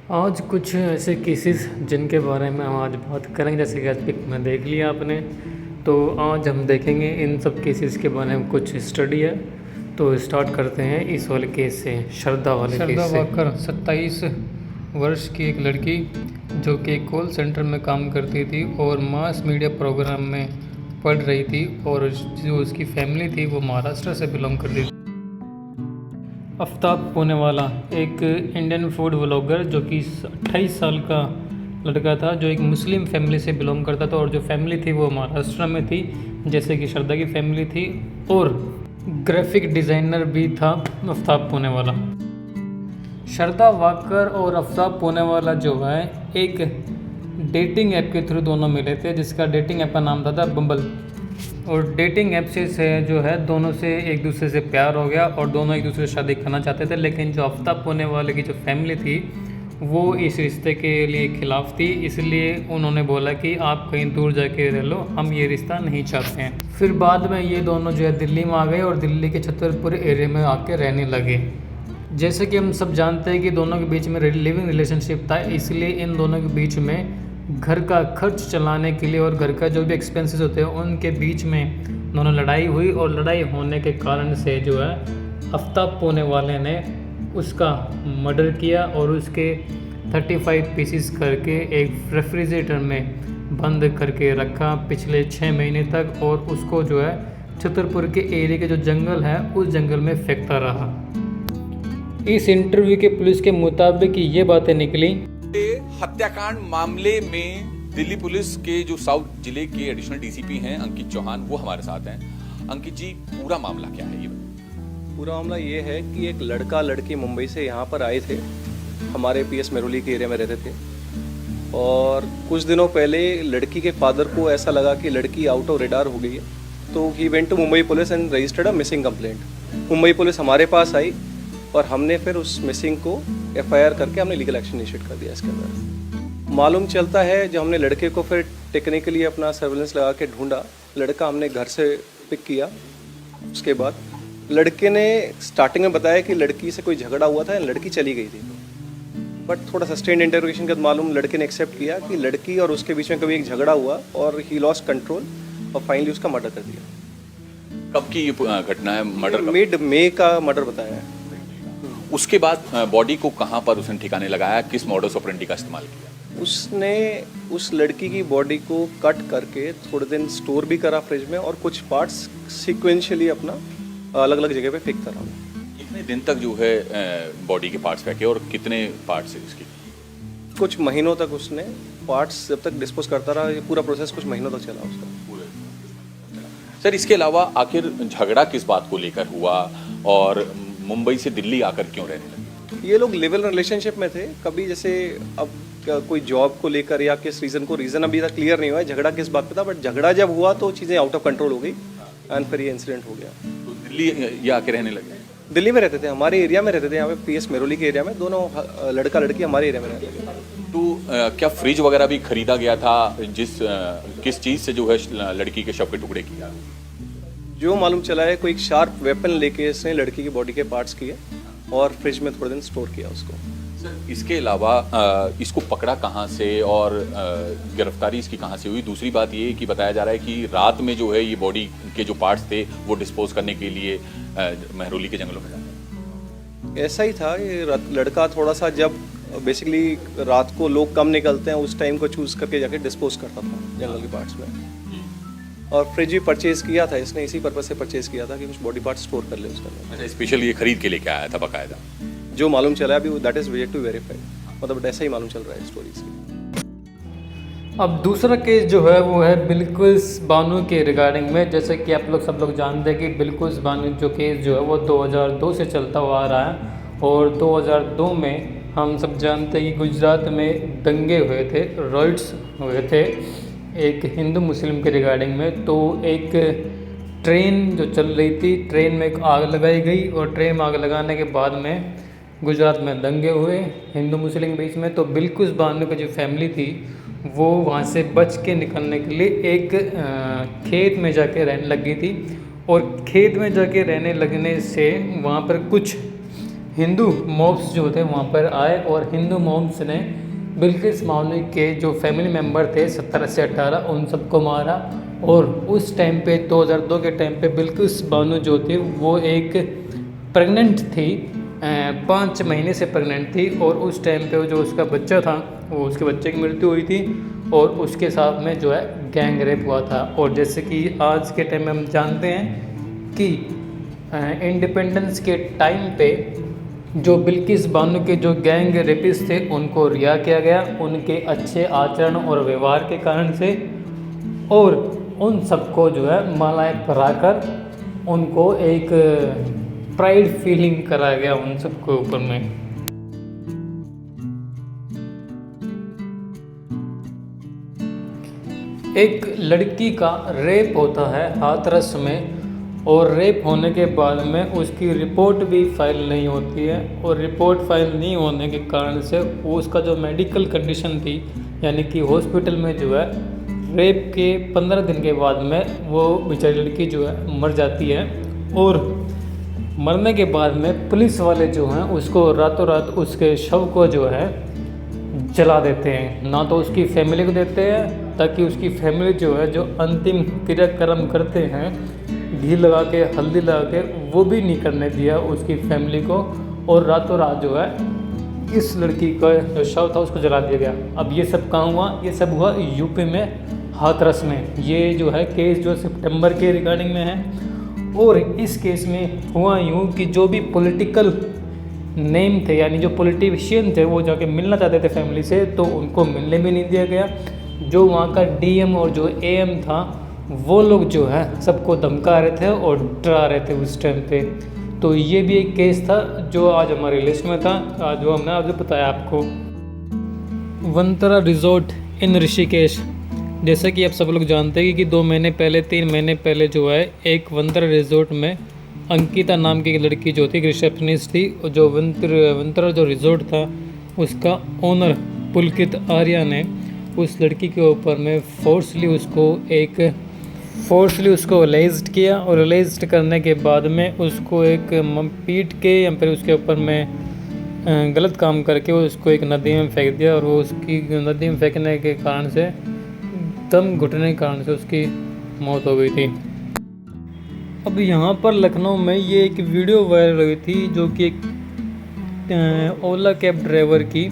आज कुछ ऐसे केसेस जिनके बारे में हम आज बात करेंगे, जैसे कि आज पिक में देख लिया आपने। तो आज हम देखेंगे इन सब केसेस के बारे में, कुछ स्टडी है। तो स्टार्ट करते हैं इस वाले केस से, श्रद्धा वाले केस से। वाकर 27 वर्ष की एक लड़की जो कि कॉल सेंटर में काम करती थी और मास मीडिया प्रोग्राम में पढ़ रही थी, और जो उसकी फैमिली थी वो महाराष्ट्र से बिलोंग करती थी। आफ्ताब पूनेवाला एक इंडियन फूड व्लॉगर जो कि 28 साल का लड़का था, जो एक मुस्लिम फैमिली से बिलोंग करता था, और जो फैमिली थी वो महाराष्ट्र में थी, जैसे कि श्रद्धा की फैमिली थी। और ग्राफिक डिज़ाइनर भी था आफ्ताब पूनेवाला। श्रद्धा वाकर और आफ्ताब पूनेवाला जो है एक डेटिंग ऐप के थ्रू दोनों मिले थे, जिसका डेटिंग ऐप का नाम था बम्बल। और डेटिंग ऐप से जो है दोनों से एक दूसरे से प्यार हो गया और दोनों एक दूसरे से शादी करना चाहते थे। लेकिन जो आफ्ताब पूनेवाले की जो फैमिली थी वो इस रिश्ते के लिए खिलाफ थी, इसलिए उन्होंने बोला कि आप कहीं दूर जाके रह लो, हम ये रिश्ता नहीं चाहते हैं। फिर बाद में ये दोनों जो है दिल्ली में आ गए और दिल्ली के छतरपुर एरिया में आके रहने लगे। जैसे कि हम सब जानते हैं कि दोनों के बीच में लिविंग रिलेशनशिप था, इसलिए इन दोनों के बीच में घर का खर्च चलाने के लिए और घर का जो भी एक्सपेंसेस होते हैं उनके बीच में दोनों लड़ाई हुई। और लड़ाई होने के कारण से जो है आफ्ताब पूनेवाले ने उसका मर्डर किया और उसके 35 पीसीस करके एक रेफ्रिजरेटर में बंद करके रखा पिछले 6 महीने तक, और उसको जो है छतरपुर के एरिया के जो जंगल है उस जंगल में फेंकता रहा। इस इंटरव्यू के पुलिस के मुताबिक ये बातें निकली। हत्याकांड मामले में दिल्ली पुलिस के जो साउथ जिले के एडिशनल डीसीपी हैं अंकित चौहान, वो हमारे साथ हैं। अंकित जी, पूरा मामला क्या है ये? पूरा मामला ये है कि एक लड़का लड़की मुंबई से यहाँ पर आए थे, हमारे पीएस मेरोली के एरिया में रहते थे। और कुछ दिनों पहले लड़की के फादर को ऐसा लगा कि लड़की आउट ऑफ रेडार हो गई है, तो he went to Mumbai police and registered a missing complaint. Mumbai police हमारे पास आई और हमने फिर उस मिसिंग को एफआईआर करके हमने लीगल एक्शन इनिशिएट कर दिया। इसके अंदर मालूम चलता है जब हमने लड़के को फिर टेक्निकली अपना सर्विलेंस लगा के ढूंढा, लड़का हमने घर से पिक किया। उसके बाद लड़के ने स्टार्टिंग में बताया कि लड़की से कोई झगड़ा हुआ था, लड़की चली गई थी। बट थोड़ा सस्टेन्ड इंटरोगेशन के बाद मालूम लड़के ने एक्सेप्ट किया कि लड़की और उसके बीच में कभी एक झगड़ा हुआ और ही लॉस्ट कंट्रोल और फाइनली उसका मर्डर कर दिया। कब की ये घटना है? मर्डर मिड मई का मर्डर बताया है। उसके बाद बॉडी को कहाँ पर उसने ठिकाने लगाया, किस मॉडस ऑपरेंडी का इस्तेमाल किया? उसने उस लड़की की बॉडी को कट करके थोड़े दिन स्टोर भी करा फ्रिज में, और कुछ पार्ट्स सीक्वेंशियली अपना अलग अलग जगह पे फेंकता रहा। कितने दिन तक जो है बॉडी के पार्ट्स फेंके और कितने पार्ट्स है इसकी? कुछ महीनों तक उसने पार्ट्स जब तक डिस्पोज करता रहा, ये पूरा प्रोसेस कुछ महीनों तक चला उसका। सर, इसके अलावा आखिर झगड़ा किस बात को लेकर हुआ और मुंबई से दिल्ली आकर क्यों रहने लगे? ये लोग लिव इन रिलेशनशिप में थे। कभी जैसे अब कोई जॉब को लेकर या किस रीज़न अभी तक क्लियर नहीं हुआ है झगड़ा किस बात पे था, बट झगड़ा जब हुआ तो चीज़ें आउट ऑफ कंट्रोल हो गई एंड फिर ये इंसिडेंट हो गया। तो दिल्ली ये आके रहने लगे? दिल्ली में रहते थे, हमारे एरिया में रहते थे, यहाँ पे पीएस मेरोली के एरिया में। दोनों लड़का लड़की हमारे एरिया में रहते थे। तो क्या फ्रिज वगैरह भी खरीदा गया था? किस चीज़ से जो है लड़की के शव के टुकड़े किया? जो मालूम चला है कोई एक शार्प वेपन लेके इसने लड़की की बॉडी के पार्ट्स किए और फ्रिज में थोड़े दिन स्टोर किया उसको। सर, इसके अलावा इसको पकड़ा कहाँ से और गिरफ्तारी इसकी कहाँ से हुई? दूसरी बात ये कि बताया जा रहा है कि रात में जो है ये बॉडी के जो पार्ट्स थे वो डिस्पोज करने के लिए मेहरौली के जंगलों में जाते। ऐसा ही था, ये लड़का थोड़ा सा जब बेसिकली रात को लोग कम निकलते हैं उस टाइम को चूज़ करके जाके डिस्पोज करता था जंगल के पार्ट्स में। और फ्रिज भी परचेज किया था इसने, इसी पर्पज से परचेज किया था कि कुछ बॉडी पार्ट स्टोर कर ले उसका। अच्छा, स्पेशल ये खरीद के लेके आया था बाकायदा? जो मालूम चला है अभी that is wait to verify, मतलब ऐसा ही मालूम चल रहा है स्टोरीज की। अब दूसरा केस जो है वो है बिल्कुस बानो के रिगार्डिंग में। जैसे कि आप लोग सब लोग जानते हैं कि बिल्कुस बानो जो केस जो है वो 2002 से चलता हुआ आ रहा है। और 2002 में हम सब जानते हैं कि गुजरात में दंगे हुए थे, राइट्स हुए थे एक हिंदू मुस्लिम के रिगार्डिंग में। तो एक ट्रेन जो चल रही थी, ट्रेन में एक आग लगाई गई और ट्रेन में आग लगाने के बाद में गुजरात में दंगे हुए हिंदू मुस्लिम के बीच में। तो बिल्कुस बानो की जो फैमिली थी वो वहाँ से बच के निकलने के लिए एक खेत में जाके रहने लगी थी। और खेत में जाके रहने लगने से वहाँ पर कुछ हिंदू मॉब्स जो थे वहाँ पर आए और हिंदू मॉब्स ने बिल्किस बानो के जो फैमिली मेम्बर थे 17 से 18 उन सबको मारा। और उस टाइम पे 2002 के टाइम पे बिल्किस बानो जो थी वो एक प्रेग्नेंट थी, 5 महीने से प्रेग्नेंट थी। और उस टाइम पे जो उसका बच्चा था वो उसके बच्चे की मृत्यु हुई थी और उसके साथ में जो है गैंग रेप हुआ था। और जैसे कि आज के टाइम में हम जानते हैं कि इंडिपेंडेंस के टाइम पे जो बिल्किस बानो के जो गैंग रेपिस्ट थे उनको रिहा किया गया उनके अच्छे आचरण और व्यवहार के कारण से। और उन सबको जो है मालाएं पहनाकर उनको एक प्राइड फीलिंग कराया गया उन सबके ऊपर में। एक लड़की का रेप होता है हाथरस में और रेप होने के बाद में उसकी रिपोर्ट भी फाइल नहीं होती है। और रिपोर्ट फाइल नहीं होने के कारण से वो उसका जो मेडिकल कंडीशन थी यानी कि हॉस्पिटल में जो है रेप के 15 दिन के बाद में वो बेचारी लड़की जो है मर जाती है। और मरने के बाद में पुलिस वाले जो हैं उसको रातों रात उसके शव को जो है जला देते हैं, ना तो उसकी फैमिली को देते हैं ताकि उसकी फैमिली जो है जो अंतिम क्रियाक्रम करते हैं घी लगा के हल्दी लगा के वो भी नहीं करने दिया उसकी फैमिली को। और रातों रात जो है इस लड़की का जो शव था उसको जला दिया गया। अब ये सब कहाँ हुआ? ये सब हुआ यूपी में हाथरस में। ये जो है केस जो सितंबर के रिगार्डिंग में है। और इस केस में हुआ यूँ कि जो भी पॉलिटिकल नेम थे यानी जो पॉलिटिशियन थे वो जाके मिलना चाहते थे फैमिली से तो उनको मिलने भी नहीं दिया गया। जो वहाँ का डीएम और जो एएम था वो लोग जो है सबको धमका रहे थे और डरा रहे थे उस टाइम पे। तो ये भी एक केस था जो आज हमारी लिस्ट में था, आज जो हमने आज बताया आपको। वंतरा रिजॉर्ट इन ऋषिकेश, जैसा कि आप सब लोग जानते हैं कि 2 महीने पहले 3 महीने पहले जो है एक वंतरा रिजॉर्ट में अंकिता नाम की एक लड़की जो थी रिसेप्शनिस्ट थी और जो वंतरा जो रिजॉर्ट था उसका ओनर पुलकित आर्या ने उस लड़की के ऊपर में फोर्सली उसको अलेज्ड किया। और अलेज्ड करने के बाद में उसको एक पीट के या फिर उसके ऊपर में गलत काम करके उसको एक नदी में फेंक दिया। और वो उसकी नदी में फेंकने के कारण से दम घुटने के कारण से उसकी मौत हो गई थी। अब यहाँ पर लखनऊ में ये एक वीडियो वायरल हुई थी जो कि एक ओला कैब ड्राइवर की,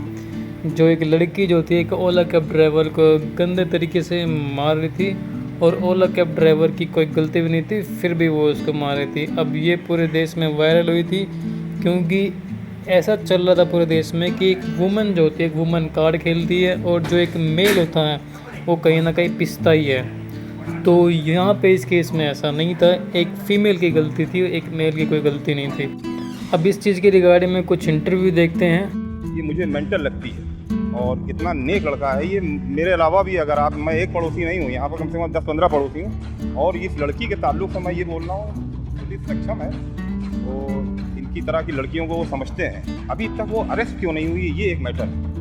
जो एक लड़की जो थी एक ओला कैब ड्राइवर को गंदे तरीके से मार रही थी। और ओला कैब ड्राइवर की कोई गलती भी नहीं थी फिर भी वो उसको मार रही थी। अब ये पूरे देश में वायरल हुई थी क्योंकि ऐसा चल रहा था पूरे देश में कि एक वुमन जो होती है एक वुमन कार्ड खेलती है और जो एक मेल होता है वो कहीं ना कहीं पिसता ही है। तो यहाँ पे इस केस में ऐसा नहीं था, एक फ़ीमेल की गलती थी, एक मेल की कोई गलती नहीं थी। अब इस चीज़ के रिगार्डिंग में कुछ इंटरव्यू देखते हैं। ये मुझे मेंटल लगती है और कितना नेक लड़का है ये। मेरे अलावा भी अगर आप, मैं एक पड़ोसी नहीं हूँ यहाँ पर, कम से कम 10-15 पड़ोसी हूँ। और इस लड़की के ताल्लुक से मैं ये बोल रहा हूँ पुलिस सक्षम है और इनकी तरह की लड़कियों को वो समझते हैं। अभी तक वो अरेस्ट क्यों नहीं हुई ये एक मैटर है।